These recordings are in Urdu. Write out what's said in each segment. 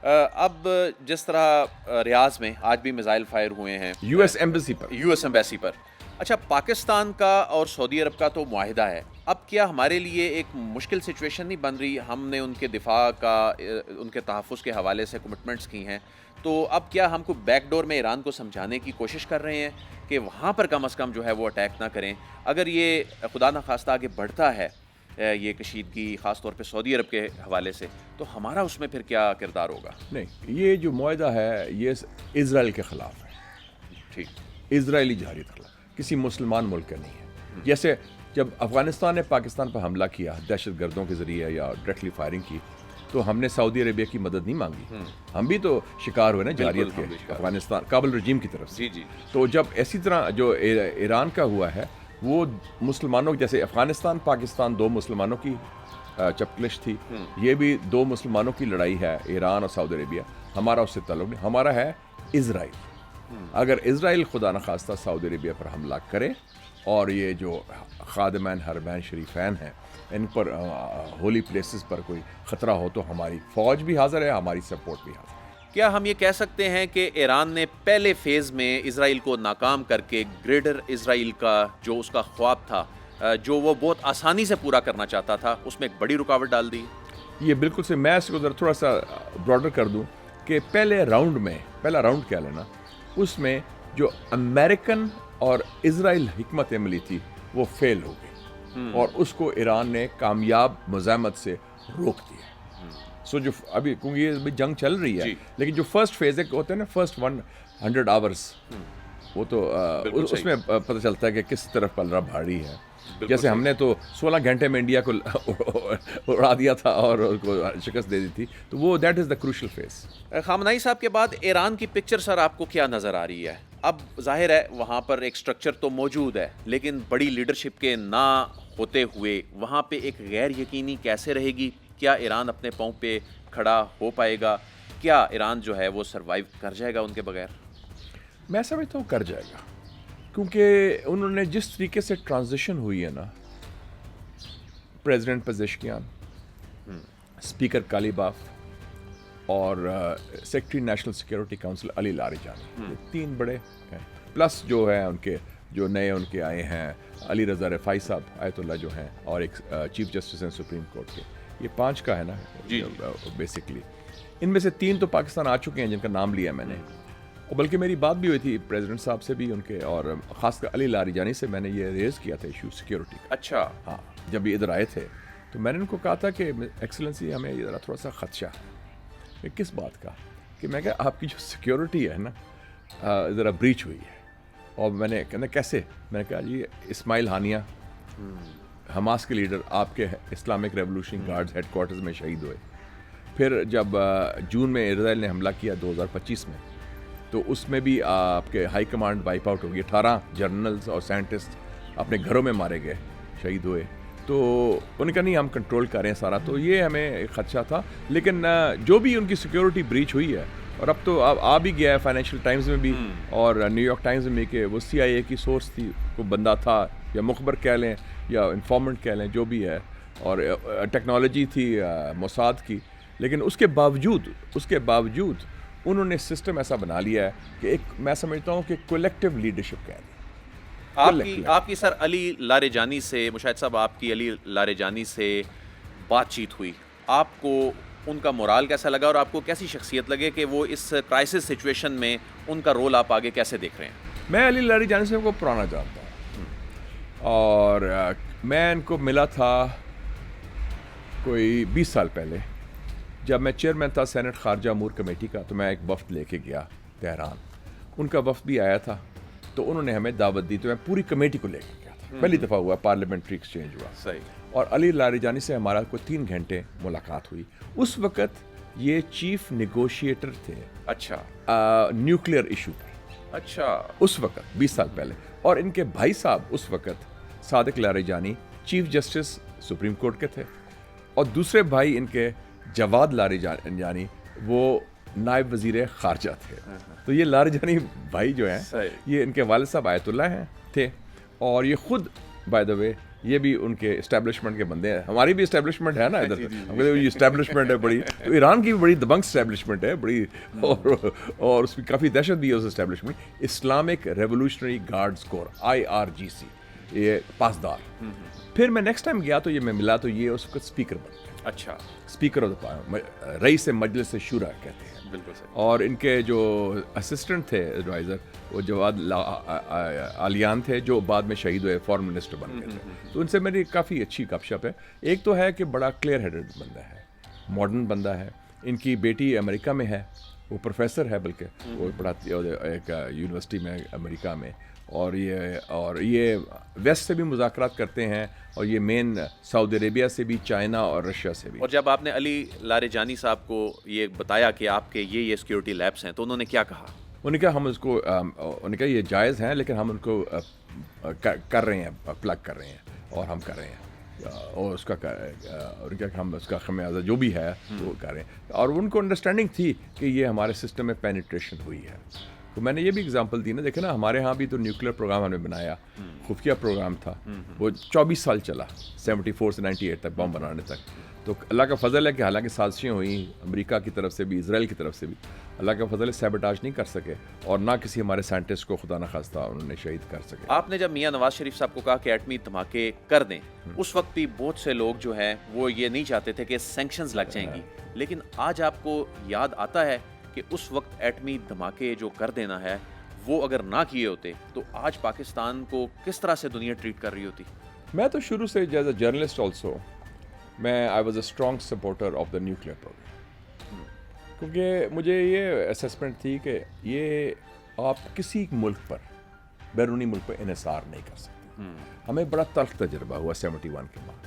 اب جس طرح ریاض میں آج بھی میزائل فائر ہوئے ہیں یو ایس ایمبیسی پر. اچھا، پاکستان کا اور سعودی عرب کا تو معاہدہ ہے، اب کیا ہمارے لیے ایک مشکل سچویشن نہیں بن رہی؟ ہم نے ان کے دفاع کا، ان کے تحفظ کے حوالے سے کمٹمنٹس کی ہیں، تو اب کیا ہم کو بیک ڈور میں ایران کو سمجھانے کی کوشش کر رہے ہیں کہ وہاں پر کم از کم جو ہے وہ اٹیک نہ کریں؟ اگر یہ خدا نخواستہ آگے بڑھتا ہے یہ کشیدگی، خاص طور پہ سعودی عرب کے حوالے سے، تو ہمارا اس میں پھر کیا کردار ہوگا؟ نہیں، یہ جو معاہدہ ہے یہ اسرائیل کے خلاف ہے. ٹھیک، اسرائیلی جہریت خلاف، کسی مسلمان ملک کا نہیں ہے. جیسے جب افغانستان نے پاکستان پر حملہ کیا دہشت گردوں کے ذریعے یا ڈائریکٹلی فائرنگ کی، تو ہم نے سعودی عربیہ کی مدد نہیں مانگی. ہم بھی تو شکار ہوئے نا جہریت کے، افغانستان کابل رجیم کی طرف سے. جی. تو جب اسی طرح جو ایران کا ہوا ہے، وہ مسلمانوں، جیسے افغانستان پاکستان دو مسلمانوں کی چپکلش تھی، یہ بھی دو مسلمانوں کی لڑائی ہے، ایران اور سعودی عربیہ. ہمارا اس سے تعلق نہیں، ہمارا ہے اسرائیل. اگر اسرائیل خدا نخواستہ سعودی عربیہ پر حملہ کرے اور یہ جو خادمین حرمین شریفین ہیں ان پر ہولی پلیسز پر کوئی خطرہ ہو، تو ہماری فوج بھی حاضر ہے، ہماری سپورٹ بھی حاضر ہے. کیا ہم یہ کہہ سکتے ہیں کہ ایران نے پہلے فیز میں اسرائیل کو ناکام کر کے گریٹر اسرائیل کا جو اس کا خواب تھا، جو وہ بہت آسانی سے پورا کرنا چاہتا تھا، اس میں ایک بڑی رکاوٹ ڈال دی؟ یہ بالکل سے، میں اس کو ذرا تھوڑا سا براڈر کر دوں کہ پہلا راؤنڈ کیا لینا، اس میں جو امریکن اور اسرائیل حکمت عملی تھی وہ فیل ہو گئی، اور اس کو ایران نے کامیاب مزاحمت سے روک دیا. سو جو ابھی کیونکہ یہ جنگ چل رہی ہے، لیکن جو فرسٹ فیز ہوتا ہے نا، فرسٹ 100 آورس، وہ تو اس میں پتہ چلتا ہے کہ کس طرف پلڑا بھاری ہے. جیسے ہم نے تو 16 گھنٹے میں انڈیا کو اڑا دیا تھا اور اس کو شکست دے دی تھی، تو وہ that is the crucial phase. خامنائی صاحب کے بعد ایران کی پکچر سر آپ کو کیا نظر آ رہی ہے؟ اب ظاہر ہے وہاں پر ایک سٹرکچر تو موجود ہے، لیکن بڑی لیڈرشپ کے نہ ہوتے ہوئے وہاں پہ ایک غیر یقینی کیسے رہے گی؟ کیا ایران اپنے پاؤں پہ کھڑا ہو پائے گا؟ کیا ایران جو ہے وہ سروائیو کر جائے گا ان کے بغیر؟ میں سمجھتا ہوں کر جائے گا، کیونکہ انہوں نے جس طریقے سے ٹرانزیشن ہوئی ہے نا، پریزیڈنٹ پزیشکیان، اسپیکر کالیباف اور سیکرٹری نیشنل سیکیورٹی کاؤنسل علی لاریجانی، یہ تین بڑے ہیں، پلس جو ہے ان کے جو نئے ان کے آئے ہیں علی رضا رفائی صاحب آیت اللہ جو ہیں، اور ایک چیف جسٹس ہیں سپریم کورٹ کے. یہ 5 کا ہے نا بیسکلی. ان میں سے 3 تو پاکستان آ چکے ہیں جن کا نام لیا میں نے، اور بلکہ میری بات بھی ہوئی تھی پریزیڈنٹ صاحب سے بھی ان کے، اور خاص کر علی لاریجانی سے میں نے یہ ریز کیا تھا ایشو سیکیورٹی کا. اچھا، ہاں، جب یہ ادھر آئے تھے تو میں نے ان کو کہا تھا کہ ایکسلنسی ہمیں ذرا تھوڑا سا خدشہ ہے. کس بات کا؟ کہ میں کہا آپ کی جو سیکیورٹی ہے نا ذرا بریچ ہوئی ہے. اور میں نے کہنا کیسے؟ میں نے کہا جی اسماعیل ہانیہ حماس کے لیڈر آپ کے Islamic revolution guards headquarters میں شہید ہوئے. پھر جب جون میں اسرائیل نے حملہ کیا 2025 میں، تو اس میں بھی آپ کے ہائی کمانڈ وائپ آؤٹ ہو گئی، 18 جرنلز اور سائنٹسٹ اپنے گھروں میں مارے گئے، شہید ہوئے. تو ان کا نہیں، ہم کنٹرول کر رہے ہیں سارا. تو یہ ہمیں ایک خدشہ تھا، لیکن جو بھی ان کی سیکیورٹی بریچ ہوئی ہے، اور اب تو آ بھی گیا ہے فائنینشیل ٹائمز میں بھی اور نیو یارک ٹائمز میں کہ وہ CIA کی سورس تھی، کوئی بندہ تھا، یا مخبر کہہ لیں یا انفارمنٹ کہہ لیں، جو بھی ہے، اور ٹیکنالوجی تھی موساد کی. لیکن اس کے باوجود انہوں نے سسٹم ایسا بنا لیا ہے کہ ایک، میں سمجھتا ہوں کہ کولیکٹیو لیڈرشپ کہہ دیں. آپ کی سر علی لاریجانی سے، مشاہد صاحب آپ کی علی لاریجانی سے بات چیت ہوئی، آپ کو ان کا مورال کیسا لگا، اور آپ کو کیسی شخصیت لگے کہ وہ اس کرائسس سچویشن میں ان کا رول آپ آگے کیسے دیکھ رہے ہیں؟ میں علی لاریجانی سے کو پرانا جانتا ہوں، اور میں ان کو ملا تھا کوئی 20 سال پہلے، جب میں چیئرمین تھا سینٹ خارجہ امور کمیٹی کا. تو میں ایک وفد لے کے گیا تہران، ان کا وفد بھی آیا تھا، تو انہوں نے ہمیں دعوت دی، تو میں پوری کمیٹی کو لے کے گیا تھا. پہلی دفعہ ہوا پارلیمنٹری ایکسچینج ہوا. صحیح. اور علی لاریجانی سے ہمارا کوئی 3 گھنٹے ملاقات ہوئی. اس وقت یہ چیف نیگوشیٹر تھے. اچھا. نیوکلیئر ایشو پر. اچھا. اس وقت 20 سال پہلے. اور ان کے بھائی صاحب اس وقت Sadiq Larijani chief justice supreme court کے تھے، اور دوسرے بھائی ان کے جواد لاریجانی وہ نائب وزیر خارجہ تھے. تو یہ لاریجانی بھائی جو ہیں، یہ ان کے والد صاحب آیت اللہ ہیں تھے، اور یہ خود بائی دا وے یہ بھی ان کے اسٹیبلشمنٹ کے بندے ہیں. ہماری بھی اسٹیبلشمنٹ ہے نا ادھر, ہم کہتے ہیں یہ اسٹیبلشمنٹ ہے بڑی, تو ایران کی بھی بڑی دبنگ اسٹیبلشمنٹ ہے بڑی, اور اس کی کافی دہشت بھی ہے اس اسٹیبلشمنٹ. اسلامک ریولیوشنری گارڈز کور IRGC, یہ پاسدار. پھر میں نیکسٹ ٹائم گیا تو یہ میں ملا تو یہ اس وقت اسپیکر بن گیا. اچھا, اسپیکر آف دا رئیس مجلس شورا کہتے ہیں. بالکل صحیح. اور ان کے جو اسسٹنٹ تھے ایڈوائزر وہ جواد آلیان تھے, جو بعد میں شہید ہوئے, فارن منسٹر بن گئے تھے. تو ان سے میری کافی اچھی گپ شپ ہے. ایک تو ہے کہ بڑا کلیئر ہیڈڈ بندہ ہے, ماڈرن بندہ ہے. ان کی بیٹی امریکہ میں ہے, وہ پروفیسر ہے, بلکہ وہ پڑھاتی ہے ایک یونیورسٹی میں امریکہ میں. اور یہ ویسٹ سے بھی مذاکرات کرتے ہیں, اور یہ مین سعودی عربیہ سے بھی, چائنا اور رشیا سے بھی. اور جب آپ نے علی لاریجانی صاحب کو یہ بتایا کہ آپ کے یہ سیکیورٹی لیبس ہیں, تو انہوں نے کیا کہا؟ انہوں نے کہا ہم اس کو, انہوں نے کہا یہ جائز ہیں لیکن ہم ان کو کر رہے ہیں, پلگ کر رہے ہیں, اور ہم کر رہے ہیں, اور اس کا اور کیا ہم اس کا خمیازہ جو بھی ہے وہ کر رہے ہیں. اور ان کو انڈرسٹینڈنگ تھی کہ یہ ہمارے سسٹم میں پینیٹریشن ہوئی ہے. تو میں نے یہ بھی اگزامپل دی نا, دیکھیں نا ہمارے ہاں بھی تو نیوکلیر پروگرام ہم نے بنایا, خفیہ پروگرام تھا, وہ 24 سال چلا, 74 سے 98 تک بم بنانے تک. تو اللہ کا فضل ہے کہ حالانکہ سازشیں ہوئیں امریکہ کی طرف سے بھی, اسرائیل کی طرف سے بھی, اللہ کا فضل ہے سیبوٹاج نہیں کر سکے, اور نہ کسی ہمارے سائنٹسٹ کو خدا نخواستہ انہوں نے شہید کر سکے. آپ نے جب میاں نواز شریف صاحب کو کہا کہ ایٹمی دھماکے کر دیں, اس وقت بھی بہت سے لوگ جو ہیں وہ یہ نہیں چاہتے تھے کہ سینکشنز لگ جائیں گی, لیکن آج آپ کو یاد آتا ہے کہ اس وقت ایٹمی دھماکے جو کر دینا ہے وہ اگر نہ کیے ہوتے تو آج پاکستان کو کس طرح سے دنیا ٹریٹ کر رہی ہوتی؟ میں تو شروع سے as a journalist also I was a strong supporter of the nuclear programme, کیونکہ مجھے یہ اسیسمنٹ تھی کہ یہ آپ کسی ملک پر, بیرونی ملک پر انحصار نہیں کر سکتے. ہمیں بڑا تلخ تجربہ ہوا 71 کے بعد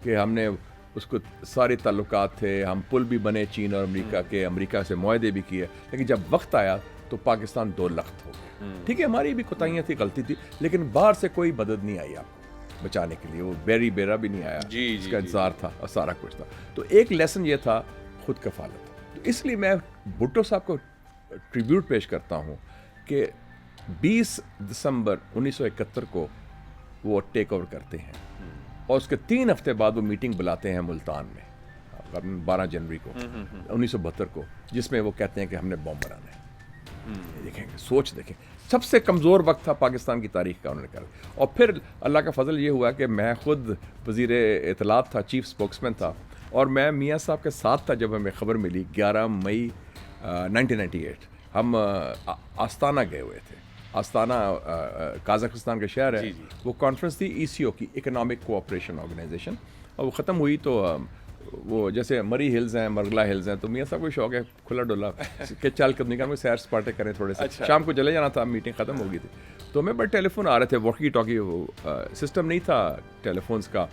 کہ ہم نے اس کو سارے تعلقات تھے, ہم پل بھی بنے چین اور امریکہ کے, امریکہ سے معاہدے بھی کیے, لیکن جب وقت آیا تو پاکستان دو لخت ہو گیا. ٹھیک ہے ہماری بھی کوتاہیاں تھی, غلطی تھی, لیکن باہر سے کوئی مدد نہیں آئی آپ کو بچانے کے لیے. وہ بیرا بھی نہیں آیا, اس کا انتظار تھا اور سارا کچھ تھا. تو ایک لیسن یہ تھا خود کفالت. تو اس لیے میں بھٹو صاحب کو ٹریبیوٹ پیش کرتا ہوں کہ 20 دسمبر 1971 کو وہ ٹیک اوور کرتے ہیں, اور اس کے 3 ہفتے بعد وہ میٹنگ بلاتے ہیں ملتان میں 12 جنوری کو 1972 کو, جس میں وہ کہتے ہیں کہ ہم نے بم بنانا ہے. دیکھیں سوچ دیکھیں, سب سے کمزور وقت تھا پاکستان کی تاریخ کا انہوں نے کہا. اور پھر اللہ کا فضل یہ ہوا کہ میں خود وزیر اطلاعات تھا, چیف اسپوکسمین تھا, اور میں میاں صاحب کے ساتھ تھا جب ہمیں خبر ملی 11 مئی 1998. ہم آستانہ گئے ہوئے تھے. آستانہ قازقستان کا شہر ہے. وہ کانفرنس تھی ECO کی, اکنامک کوآپریشن آرگنائزیشن, اور وہ ختم ہوئی تو وہ جیسے مری ہلز ہیں, مرغلا ہلز ہیں, تو میاں صاحب کو شوق ہے کھلا ڈولا کہ چال قدمی کا سیر سپاٹے کریں تھوڑے سے. شام کو چلے جانا تھا, میٹنگ ختم ہو گئی تھی. تو ہمیں بڑے ٹیلی فون آ رہے تھے, واکی ٹاکی, وہ سسٹم نہیں تھا ٹیلی فونس کا,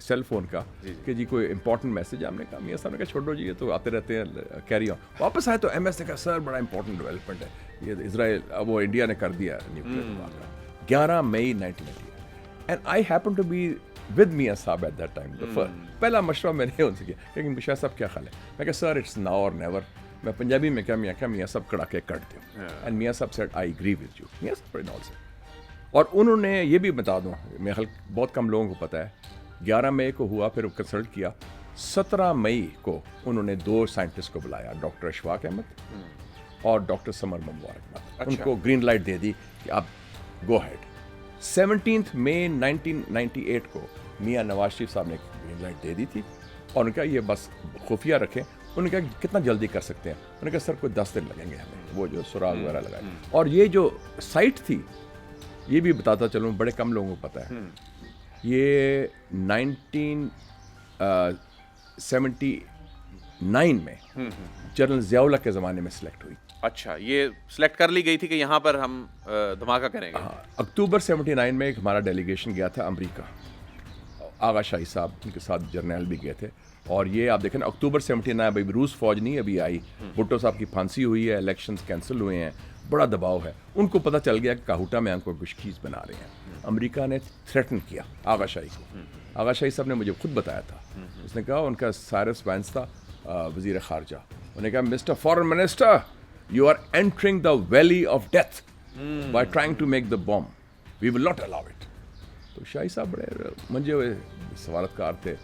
سیل فون کا, کہ جی کوئی امپورٹنٹ میسج. ہم نے کہا میاں صاحب نے کہا چھوڑو جی, یہ تو آتے رہتے ہیں, کیری آن. واپس آئے تو MS نے کہا سر بڑا امپورٹنٹ ڈیولپمنٹ ہے, یہ اسرائیل وہ انڈیا نے کر دیا نیوکلیئر. 11 مئی 1998, and I happen to be with میاں صاحب ایٹ دیٹ ٹائم. پہلا مشورہ میں نے ان سے کیا, لیکن شاہ صاحب کیا خیال ہے؟ میں کہا سر اٹس ناؤ اور نیور. میں پنجابی میں کیا میاں صاحب کڑا کے کٹ دوں, اینڈ میاں صاحب said I agree with you. میاں صاحب بڑے نال سے. اور انہوں نے یہ بھی بتا دوں, میرے خیال بہت کم لوگوں کو پتہ ہے, 11 مئی کو ہوا, پھر کنسلٹ کیا, 17 مئی کو انہوں نے 2 سائنٹسٹ کو بلایا, ڈاکٹر اشفاق احمد اور ڈاکٹر سمر مبارک. ان کو گرین لائٹ دے دی کہ آپ گو ہیڈ. 17 مئی 1998 کو میاں نواز شریف صاحب نے گرین لائٹ دے دی تھی, اور ان کا یہ بس خفیہ رکھیں. انہوں نے کہا کتنا جلدی کر سکتے ہیں؟ انہوں نے کہا سر کوئی 10 دن لگیں گے ہمیں, وہ جو سراغ وغیرہ لگائے. اور یہ جو سائٹ تھی, یہ بھی بتاتا چلوں, بڑے کم لوگوں کو پتہ ہے, یہ 1979 میں جنرل ضیاء اللہ کے زمانے میں سلیکٹ ہوئی. اچھا, یہ سلیکٹ کر لی گئی تھی کہ یہاں پر ہم دھماکہ کریں گے. اکتوبر 79 میں ایک ہمارا ڈیلیگیشن گیا تھا امریکہ, آغا شاہی صاحب ان کے ساتھ جرنیل بھی گئے تھے. اور یہ آپ دیکھیں نا اکتوبر 79, ابھی روس فوج نہیں ابھی آئی, بھٹو صاحب کی پھانسی ہوئی ہے, الیکشنز کینسل ہوئے ہیں, بڑا دباؤ ہے. ان کو پتہ چل گیا کہ کاہوٹا میں ہم کو کچھ چیز بنا رہے ہیں. امریکہ نے تھریٹن کیا آغا شاہی کو. آغا شاہی صاحب نے مجھے خود بتایا تھا, اس نے کہا, ان کا سائرس وینس تھا وزیر خارجہ, انہوں نے کہا mister foreign minister you are entering the valley of death by trying to make the bomb. We will not allow it. تو شاہی صاحب بڑے منجے ہوئے سفارتکار تھے,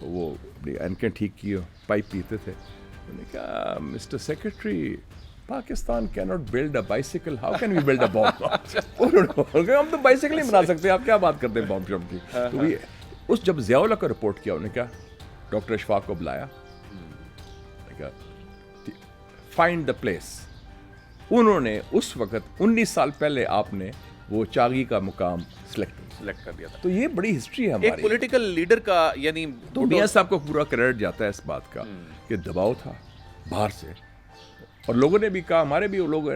وہ اپنی اینکیں ٹھیک کی, پائپ پیتے تھے. انہوں نے کہا مسٹر سیکرٹری پاکستان کی not build a bicycle, how can we build a bomb. ہم تو بائیسیکل نہیں بنا سکتے, آپ کیا بات کرتے ہیں بام شم کی. تو یہ اس جب ضیاء اللہ کا رپورٹ کیا, انہوں نے کہا ڈاکٹر اشفاق کو بلایا, فائنڈ دا پلیس. انہوں نے اس وقت 19 سال پہلے آپ نے وہ چاغی کا مقام سلیکٹ کر دیا تھا. تو یہ بڑی ہسٹری ہے ایک ہماری. پولیٹیکل لیڈر کا یعنی تو میاں صاحب کو پورا کریڈٹ جاتا ہے اس بات کا کہ دباؤ تھا باہر سے, اور لوگوں نے بھی کہا, ہمارے بھی لوگ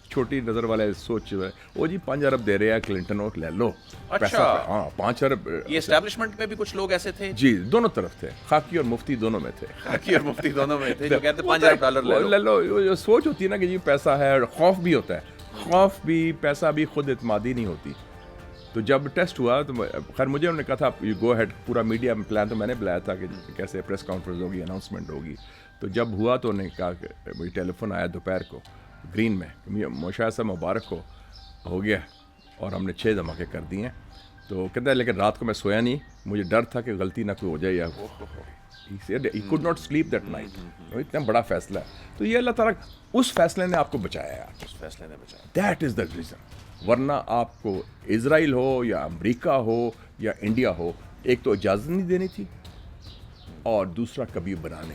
چھوٹی نظر والے سوچ رہے وہ جی 5 ارب دے رہے ہیں کلنٹن اور لے لو پیسہ. ہاں 5 ارب. یہ اسٹیبلشمنٹ میں بھی کچھ لوگ ایسے تھے جی, دونوں طرف تھے, خاکی اور مفتی دونوں میں تھے. خاکی اور مفتی دونوں میں تھے جو کہتے ہیں 5 ارب ڈالر لے لو. جو سوچ ہوتی ہے نا کہ جی پیسہ ہے, اور خوف بھی ہوتا ہے, خوف بھی پیسہ بھی خود اعتمادی نہیں ہوتی. تو جب ٹیسٹ ہوا تو خیر مجھے انہوں نے کہا تھا گو ہیڈ, پورا میڈیا میں پلان تو میں نے بلایا تھا کہ کیسے پریس کانفرنس ہوگی, اناؤنسمنٹ ہوگی. تو جب ہوا تو انہوں نے کہا کہ مجھے ٹیلی فون آیا دوپہر کو گرین میں, مشاہد صاحب مبارک ہو گیا اور ہم نے 6 دھماکے کر دیے ہیں. تو کہتا ہے لیکن رات کو میں سویا نہیں, مجھے ڈر تھا کہ غلطی نہ کوئی ہو جائے, یا he could not sleep that night. اتنا بڑا فیصلہ ہے. تو یہ اللہ تعالیٰ اس فیصلے نے آپ کو بچایا ہے, اس فیصلے نے بچایا. That is the reason. ورنہ آپ کو اسرائیل ہو یا امریکہ ہو یا انڈیا ہو, ایک تو اجازت نہیں دینی تھی, اور دوسرا کبھی بنانے